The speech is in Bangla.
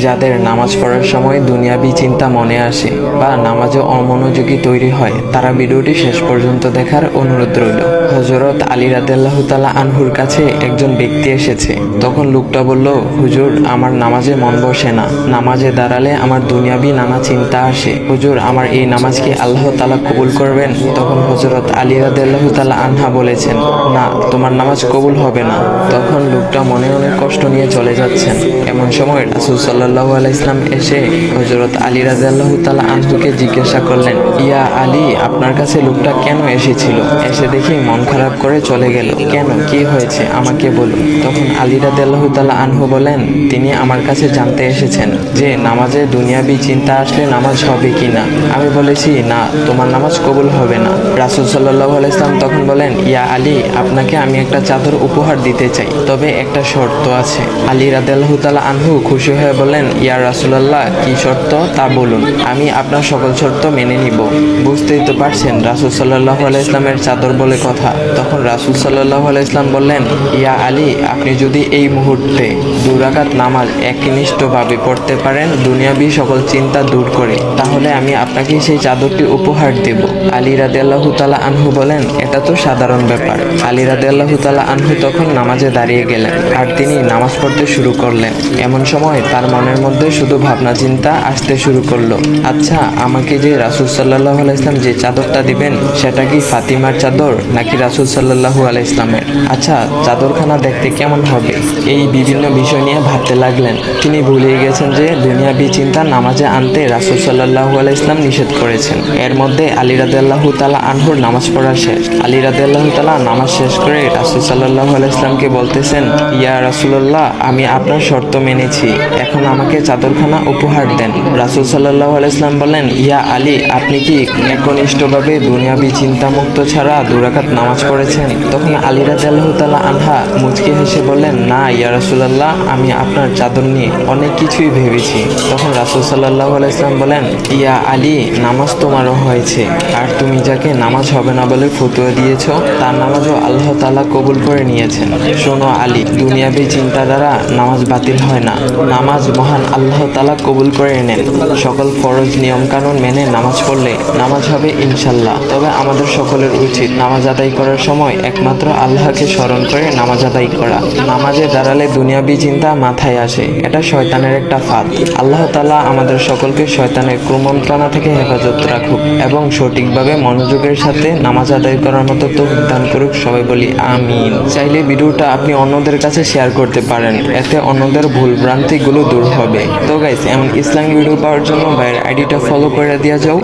যাদের নামাজ পড়ার সময় দুনিয়াবি চিন্তা মনে আসে বা নামাজে অমনোযোগী তৈরি হয়, তারা ভিডিওটি শেষ পর্যন্ত দেখার অনুরোধ রইল। হযরত আলী রাদিয়াল্লাহু তাআলা আনহুর কাছে একজন ব্যক্তি এসেছে। তখন লোকটা বলল, হুজুর, আমার নামাজে মন বসে না। নামাজে দাঁড়ালে আমার দুনিয়াবি নানা চিন্তা আসে। হুজুর, আমার এই নামাজ কি আল্লাহ তাআলা কবুল করবেন? তখন হযরত আলী রাদিয়াল্লাহু তাআলা আনহা বলেছেন, না, তোমার নামাজ কবুল হবে না। তখন লোকটা মনে অনেক কষ্ট নিয়ে চলে যাচ্ছেন। এমন সময় রাসূল সাল্লাল্লাহু আলাইহি ওয়াসাল্লাম এসে হযরত আলী রাদিয়াল্লাহু তাআলা আনহুকে জিজ্ঞাসা করলেন, ইয়া আলী, আপনার কাছে লোকটা কেন এসেছিল? এসে দেখি মন খারাপ করে চলে গেল। কেন, কি হয়েছে আমাকে বলুন। তখন আলী রাদিয়াল্লাহু তাআলা আনহু বলেন, তিনি আমার কাছে জানতে এসেছেন যে নামাজে দুনিয়াবি চিন্তা আসলে নামাজ হবে কিনা। আমি বলেছি, না, তোমার নামাজ কবুল হবে না। রাসূল সাল্লাল্লাহু আলাইহি ওয়াসাল্লাম তখন বলেন, ইয়া আলী, আপনাকে আমি একটা চাদর উপহার দিতে চাই, তবে একটা শর্ত আছে। আলী রাদিয়াল্লাহু তাআলা আনহু খুশি হয়ে বলেন, ইয়া রাসূলুল্লাহ, কি শর্ত তা বলুন, আমি আপনার সকল শর্ত মেনে নিব। বুঝতেই তো পারছেন রাসূল সাল্লাল্লাহু আলাইহি ওয়াসাল্লামের চাদর বলে কথা। তখন রাসূল সাল্লাল্লাহু আলাইহি ওয়াসাল্লাম বললেন, ইয়া আলী, আপনি যদি এই মুহূর্তে 2 রাকাত নামাজ একনিষ্ঠভাবে পড়তে পারেন দুনিয়াবি সকল চিন্তা দূর করে, তাহলে আমি আপনাকে সেই চাদরটি উপহার দেব। আলী রাদিয়াল্লাহু তাআলা আনহু বলেন, এটা তো সাধারণ ব্যাপার। আলী রাদিয়াল্লাহু তাআলা আনহু তখন নামাজে দাঁড়িয়ে গেলেন আর তিনি নামাজ পড়তে শুরু করলেন। এমন সময় তার মনের মধ্যে শুধু ভাবনা চিন্তা আসতে শুরু করলো, আচ্ছা, আমাকে যে রাসূল সাল্লাল্লাহু আলাইহি ওয়াসাল্লাম যে চাদরটা দিবেন সেটা কি ফাতিমার চাদর নাকি রাসূল সাল্লাল্লাহু আলাইহি ওয়াসাল্লামের? আচ্ছা, চাদরখানা দেখতে কেমন হবে? এই বিভিন্ন বিষয় নিয়ে ভাবতে লাগলেন। তিনি ভুলে গেছেন যে দুনিয়াবি চিন্তা নামাজে আনতে রাসূল সাল্লাল্লাহু আলাইহি ওয়াসাল্লাম নিষেধ করেছেন। এর মধ্যে আলী রাদিয়াল্লাহু তাআলা আনহুর নামাজ পড়া শেষ। আলী রাদিয়াল্লাহু তাআলা নামাজ শেষ করে রাসূল সাল্লাল্লাহু আলাইহি ওয়াসাল্লামকে বলতেছেন, ইয়া রাসূলুল্লাহ, আমি আপনার শর্ত মেনেছি, এখন আমাকে চাদরখানা উপহার দেন। রাসূল সাল্লাল্লাহু আলাইহি ওয়াসাল্লাম বলেন, ইয়া আলী, আপনি কি একনিষ্ঠভাবে দুনিয়াবি চিন্তামুক্ত ছাড়া 2 রাকাত নামাজ পড়েছেন? তখন আলী রাদিয়াল্লাহু তাআলা আনহা মুচকি হেসে বললেন, না ইয়া রাসূলুল্লাহ, আমি আপনার চাদর নিয়ে অনেক কিছুই ভেবেছি। তখন রাসূল সাল্লাল্লাহু আলাইহি ওয়াসাল্লাম বলেন, ইয়া আলী, নামাজ তোমারও হয়েছে, আর তুমি যাকে নামাজ হবে না বলে ফতোয়া দিয়েছো তার নামাজও আল্লাহ তাআলা কবুল করে নিয়েছেন। শোনো আলী, দুনিয়াবি চিন্তা দ্বারা নামাজ বাতিল হয় না, নামাজ মহান আল্লাহ তাআলা কবুল করে নেন। সকল ফরজ নিয়ম কানুন মেনে নামাজ পড়লে নামাজ হবে ইনশাল্লাহ। তবে আমাদের সকলের উচিত নামাজ আদায় করার সময় একমাত্র আল্লাহকে স্মরণ করে নামাজ আদায় করা। নামাজে দাঁড়ালে দুনিয়াবি চিন্তা মাথায় আসে, এটা শয়তানের একটা ফাঁদ। আল্লাহ তাআলা আমাদের সকলকে শয়তানের কুমন্ত্রণা থেকে হেফাজত রাখুক এবং সঠিকভাবে মনোযোগের সাথে নামাজ আদায় করার মতো তৌফিক দান করুক। সবাই বলি আমিন। চাইলে ভিডিওটা আপনি অন্যদের কাছে শেয়ার করতে পারেন, এতে অন্যদের ভুল ভ্রান্তিগুলো দূর হবে। তো গাইস, এমন ইসলামিক ভিডিও পাওয়ার জন্য ভাইয়ের আইডিটা ফলো করে দেওয়া যাও।